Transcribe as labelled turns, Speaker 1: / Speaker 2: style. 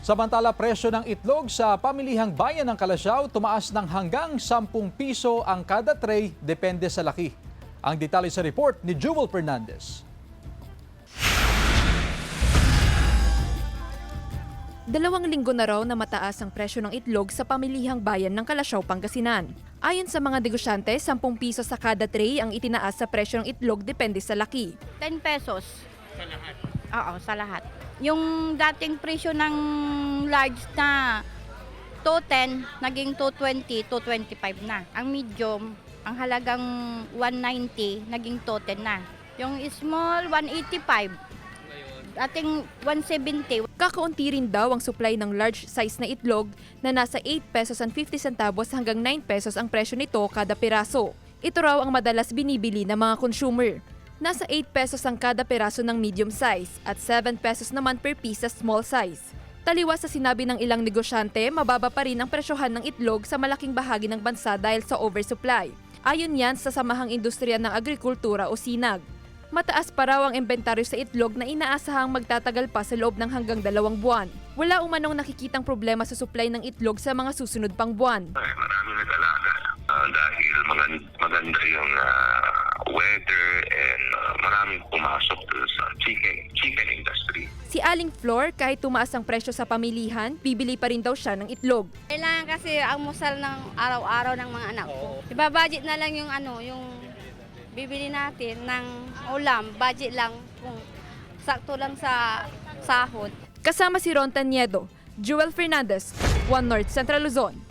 Speaker 1: Samantala, presyo ng itlog sa pamilihang bayan ng Calasiao tumaas ng hanggang 10 piso ang kada tray depende sa laki. Ang detalye sa report ni Jewel Fernandez.
Speaker 2: 2 linggo na raw na mataas ang presyo ng itlog sa pamilihang bayan ng Calasiao, Pangasinan. Ayon sa mga negosyante, 10 piso sa kada tray ang itinaas sa presyo ng itlog depende sa laki.
Speaker 3: 10 pesos. Sa lahat? Oo, sa lahat. Yung dating presyo ng large na 210, naging 220, 225 na. Ang medium, ang halagang 190, naging 210 na. Yung small, 185. Dating 170.
Speaker 2: Kakaunti rin daw ang supply ng large size na itlog na nasa 8 pesos and 50 centavos hanggang 9 pesos ang presyo nito kada piraso. Ito raw ang madalas binibili ng mga consumer. Nasa 8 pesos ang kada piraso ng medium size at 7 pesos naman per piece sa small size. Taliwas sa sinabi ng ilang negosyante, mababa pa rin ang presyohan ng itlog sa malaking bahagi ng bansa dahil sa oversupply. Ayon yan sa Samahang Industriya ng Agrikultura o SINAG. Mataas pa raw ang inventaryo sa itlog na inaasahang magtatagal pa sa loob ng hanggang 2 buwan. Wala umanong nakikitang problema sa supply ng itlog sa mga susunod pang buwan.
Speaker 4: Marami nag-alaga dahil maganda yung weather and maraming pumasok sa chicken industry.
Speaker 2: Si Aling Flor, kahit tumaas ang presyo sa pamilihan, bibili pa rin daw siya ng itlog.
Speaker 3: Kailangan kasi almusal ng araw-araw ng mga anak ko. Ibabudget na lang yung bibili natin ng ulam, budget lang kung sakto lang sa sahod.
Speaker 2: Kasama si Ron Taniedo, Jewel Fernandez, One North Central Luzon.